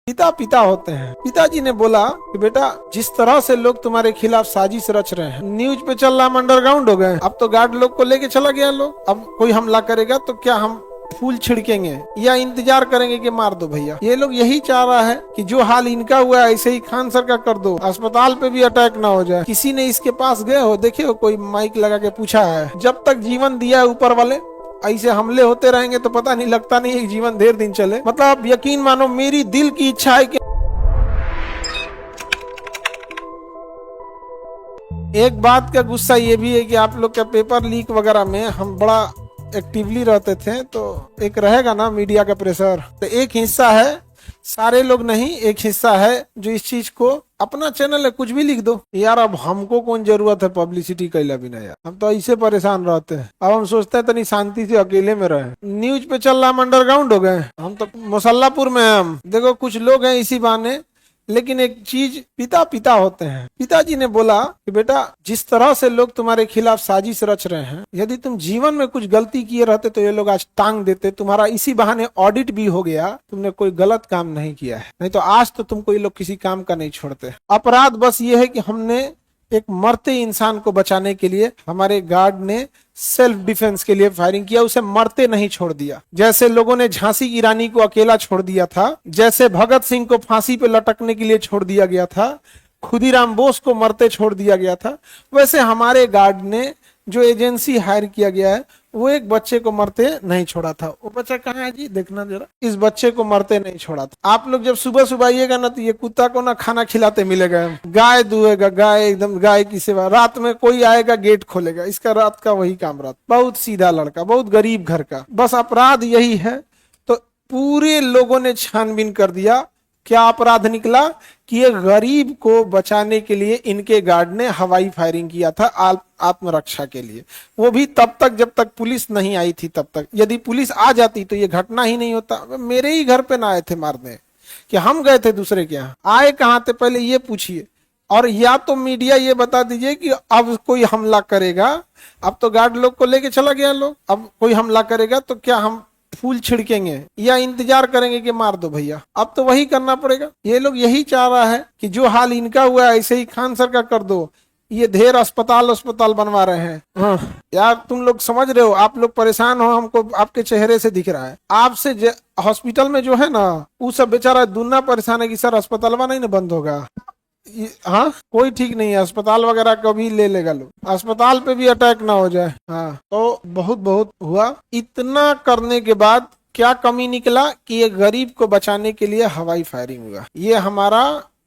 पिता पिता होते हैं। पिताजी ने बोला कि बेटा जिस तरह से लोग तुम्हारे खिलाफ साजिश रच रहे हैं, न्यूज पे चल रहा है, अंडरग्राउंड हो गए, अब तो गार्ड लोग को लेके चला गया लोग। अब कोई हमला करेगा तो क्या हम फूल छिड़केंगे या इंतजार करेंगे कि मार दो भैया? ये लोग यही चाह रहा है कि जो हाल इनका हुआ है ऐसे ही खान सर का कर दो, अस्पताल पे भी अटैक ना हो जाए। किसी ने इसके पास गए हो, देखे हो कोई माइक लगा के पूछा है? जब तक जीवन दिया है ऊपर वाले, ऐसे हमले होते रहेंगे तो पता नहीं, लगता नहीं एक जीवन देर दिन चले। मतलब यकीन मानो मेरी दिल की इच्छा है कि एक बात का गुस्सा ये भी है कि आप लोग का पेपर लीक वगैरह में हम बड़ा एक्टिवली रहते थे, तो एक रहेगा ना मीडिया का प्रेशर। तो एक हिस्सा है, सारे लोग नहीं, एक हिस्सा है जो इस चीज को अपना चैनल है कुछ भी लिख दो यार। अब हमको कौन जरूरत है पब्लिसिटी कैला बिना यार, हम तो ऐसे परेशान रहते हैं। अब हम सोचते हैं तनी शांति से अकेले में रहे। न्यूज पे चल रहा, हम अंडरग्राउंड हो गए, हम तो मुसल्लापुर में हैं। हम देखो कुछ लोग हैं इसी बहाने, लेकिन एक चीज, पिता पिता होते हैं। पिताजी ने बोला कि बेटा जिस तरह से लोग तुम्हारे खिलाफ साजिश रच रहे हैं, यदि तुम जीवन में कुछ गलती किए रहते तो ये लोग आज टांग देते। तुम्हारा इसी बहाने ऑडिट भी हो गया, तुमने कोई गलत काम नहीं किया है, नहीं तो आज तो तुमको ये लोग किसी काम का नहीं छोड़ते। अपराध बस ये है कि हमने एक मरते इंसान को बचाने के लिए, हमारे गार्ड ने सेल्फ डिफेंस के लिए फायरिंग किया, उसे मरते नहीं छोड़ दिया। जैसे लोगों ने झांसी की रानी को अकेला छोड़ दिया था, जैसे भगत सिंह को फांसी पे लटकने के लिए छोड़ दिया गया था, खुदीराम बोस को मरते छोड़ दिया गया था, वैसे हमारे गार्ड ने जो एजेंसी हायर किया गया है वो एक बच्चे को मरते नहीं छोड़ा था। वो बच्चा कहाँ है जी, देखना जरा, इस बच्चे को मरते नहीं छोड़ा था। आप लोग जब सुबह सुबह आइएगा ना तो ये कुत्ता को ना खाना खिलाते मिलेगा, गाय दुहेगा, गाय एकदम गाय की सेवा। रात में कोई आएगा गेट खोलेगा, इसका रात का वही काम रहता। बहुत सीधा लड़का, बहुत गरीब घर का। बस अपराध यही है। तो पूरे लोगों ने छानबीन कर दिया, क्या अपराध निकला कि ये गरीब को बचाने के लिए इनके गार्ड ने हवाई फायरिंग किया था आत्मरक्षा के लिए। वो भी तब तक जब तक पुलिस नहीं आई थी तब तक। यदि पुलिस आ जाती तो ये घटना ही नहीं होता। मेरे ही घर पे ना आए थे मारने, कि हम गए थे दूसरे के यहाँ? आए कहाँ थे पहले ये पूछिए। और या तो मीडिया ये बता दीजिए कि अब कोई हमला करेगा, अब तो गार्ड लोग को लेके चला गया लोग, अब कोई हमला करेगा तो क्या हम फूल छिड़केंगे या इंतजार करेंगे कि मार दो भैया? अब तो वही करना पड़ेगा। ये लोग यही चाह रहा है कि जो हाल इनका हुआ है ऐसे ही खान सर का कर दो। ये ढेर अस्पताल बनवा रहे हैं। हाँ यार, तुम लोग समझ रहे हो, आप लोग परेशान हो, हमको आपके चेहरे से दिख रहा है। आपसे हॉस्पिटल में जो है ना, वो सब बेचारा दुना परेशान है कि सर अस्पताल नहीं ना बंद होगा। हाँ, कोई ठीक नहीं है, अस्पताल वगैरह कभी ले लेगा लोग, अस्पताल पे भी अटैक ना हो जाए। हाँ, तो बहुत बहुत हुआ। इतना करने के बाद क्या कमी निकला कि ये गरीब को बचाने के लिए हवाई फायरिंग हुआ। ये हमारा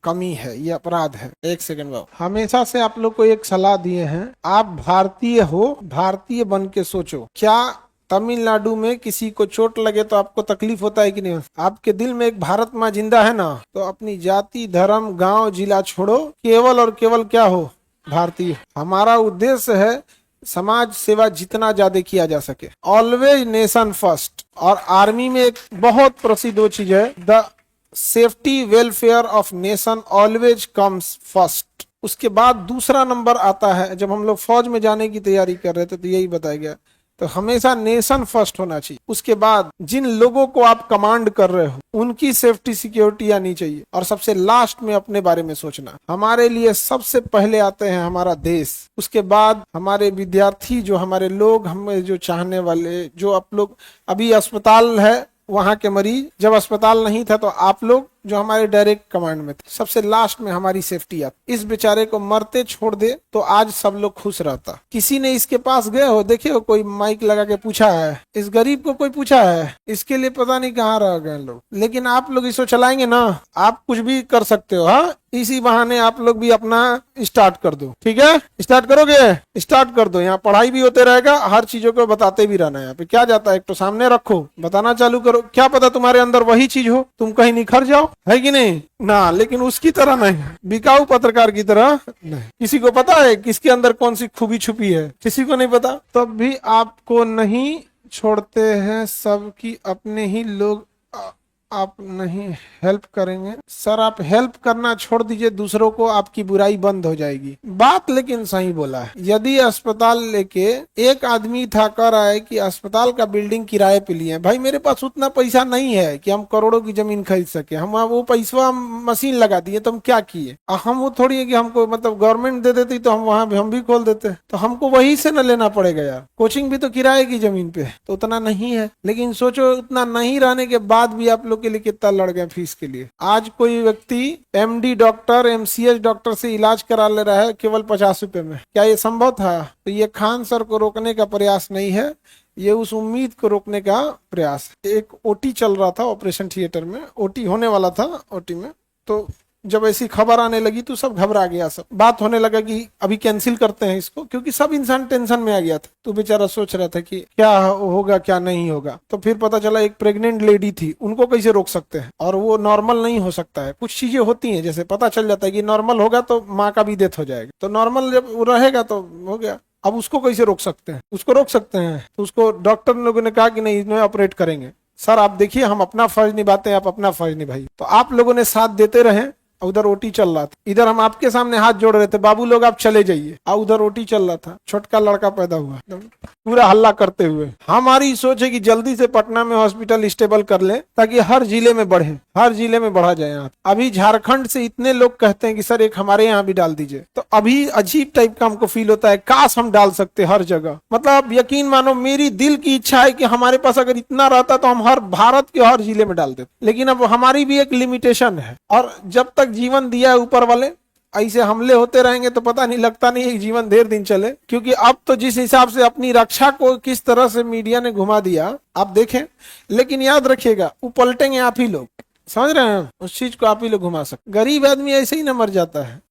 कमी है, ये अपराध है। एक सेकंड बाबू, हमेशा से आप लोग को एक सलाह दिए हैं, आप भारतीय हो, भारतीय बन के सोचो। क्या तमिलनाडु में किसी को चोट लगे तो आपको तकलीफ होता है कि नहीं? आपके दिल में एक भारत माँ जिंदा है ना, तो अपनी जाति, धर्म, गांव, जिला छोड़ो, केवल और केवल क्या हो, भारतीय। हमारा उद्देश्य है समाज सेवा जितना ज्यादा किया जा सके, ऑलवेज नेशन फर्स्ट। और आर्मी में एक बहुत प्रसिद्ध वो चीज है, the safety welfare of nation always comes first. उसके बाद दूसरा नंबर आता है। जब हम लोग फौज में जाने की तैयारी कर रहे थे तो यही बताया गया, तो हमेशा नेशन फर्स्ट होना चाहिए। उसके बाद जिन लोगों को आप कमांड कर रहे हो उनकी सेफ्टी सिक्योरिटी आनी चाहिए, और सबसे लास्ट में अपने बारे में सोचना। हमारे लिए सबसे पहले आते हैं हमारा देश, उसके बाद हमारे विद्यार्थी, जो हमारे लोग, हमें जो चाहने वाले, जो आप लोग अभी अस्पताल है वहां के मरीज, जब अस्पताल नहीं था तो आप लोग जो हमारे डायरेक्ट कमांड में थे, सबसे लास्ट में हमारी सेफ्टी आती। इस बेचारे को मरते छोड़ दे तो आज सब लोग खुश रहता। किसी ने इसके पास गए हो, देखे हो कोई माइक लगा के पूछा है? इस गरीब को कोई पूछा है? इसके लिए पता नहीं कहाँ रह गए लोग। लेकिन आप लोग इसको चलाएंगे ना, आप कुछ भी कर सकते हो। हाँ, इसी बहाने आप लोग भी अपना स्टार्ट कर दो। ठीक है, स्टार्ट करोगे? स्टार्ट कर दो। यहाँ पढ़ाई भी होते रहेगा, हर चीजों को बताते भी रहना। यहाँ पे क्या जाता है, एक तो सामने रखो, बताना चालू करो। क्या पता तुम्हारे अंदर वही चीज हो, तुम कहीं निखर जाओ, है कि नहीं ना? लेकिन उसकी तरह नहीं, बिकाऊ पत्रकार की तरह नहीं। किसी को पता है किसके अंदर कौन सी खूबी छुपी है? किसी को नहीं पता। तब भी आपको नहीं छोड़ते हैं, सबकी अपने ही लोग आप नहीं हेल्प करेंगे। सर आप हेल्प करना छोड़ दीजिए, दूसरों को, आपकी बुराई बंद हो जाएगी। बात लेकिन सही बोला है। यदि अस्पताल लेके एक आदमी था कह रहा है कि अस्पताल का बिल्डिंग किराए पे लिए, भाई मेरे पास उतना पैसा नहीं है कि हम करोड़ों की जमीन खरीद सके, हम वो पैसा मशीन लगा दिए तो हम क्या किए। हम वो थोड़ी है कि हमको मतलब गवर्नमेंट दे देती तो हम वहां भी हम भी खोल देते, तो हमको वही से न लेना पड़ेगा यार। कोचिंग भी तो किराए की जमीन पे है, तो उतना नहीं है। लेकिन सोचो उतना नहीं रहने के बाद भी आप लोग के लिए कितना लड़ गए फीस के लिए। आज कोई व्यक्ति एमडी डॉक्टर, एमसीएच डॉक्टर से इलाज करा ले रहा है केवल 50 रुपए में। क्या ये संभव था? तो ये खान सर को रोकने का प्रयास नहीं है, ये उस उम्मीद को रोकने का प्रयास। एक ओटी चल रहा था ऑपरेशन थिएटर में, ओटी होने वाला था ओटी में, तो जब ऐसी खबर आने लगी तो सब घबरा गया। सब बात होने लगा कि अभी कैंसिल करते हैं इसको, क्योंकि सब इंसान टेंशन में आ गया था। तो बेचारा सोच रहा था कि क्या होगा क्या नहीं होगा। तो फिर पता चला एक प्रेग्नेंट लेडी थी, उनको कैसे रोक सकते हैं, और वो नॉर्मल नहीं हो सकता है। कुछ चीजें होती हैं, जैसे पता चल जाता है कि नॉर्मल होगा तो माँ का भी डेथ हो जाएगा, तो नॉर्मल जब रहेगा तो हो गया। अब उसको कैसे रोक सकते हैं? उसको रोक सकते हैं तो उसको डॉक्टर लोगों ने कहा कि नहीं, इन्हें ऑपरेट करेंगे। सर आप देखिए, हम अपना फर्ज निभाते हैं, आप अपना फर्ज निभाइए। तो आप लोगों ने साथ देते रहे। उधर ओटी चल रहा था, इधर हम आपके सामने हाथ जोड़ रहे थे, बाबू लोग आप चले जाइए। उधर ओटी चल रहा था, छोटका लड़का पैदा हुआ, पूरा हल्ला करते हुए। हमारी सोच है कि जल्दी से पटना में हॉस्पिटल स्टेबल कर ले, ताकि हर जिले में बढ़े, हर जिले में बढ़ा जाए। यहाँ अभी झारखंड से इतने लोग कहते हैं कि सर एक हमारे यहाँ भी डाल दीजिए, तो अभी अजीब टाइप का हमको फील होता है, काश हम डाल सकते हर जगह। मतलब यकीन मानो मेरी दिल की इच्छा है कि हमारे पास अगर इतना रहता तो हम हर भारत के हर जिले में डाल देते। लेकिन अब हमारी भी एक लिमिटेशन है, और जब तक जीवन दिया है ऊपर वाले, ऐसे हमले होते रहेंगे तो पता नहीं, लगता नहीं है जीवन देर दिन चले। क्योंकि अब तो जिस हिसाब से अपनी रक्षा को किस तरह से मीडिया ने घुमा दिया आप देखें। लेकिन याद रखिएगा, वो पलटेंगे आप ही लोग, समझ रहे हैं? उस चीज को आप ही लोग घुमा सकते। गरीब आदमी ऐसे ही न मर जाता है।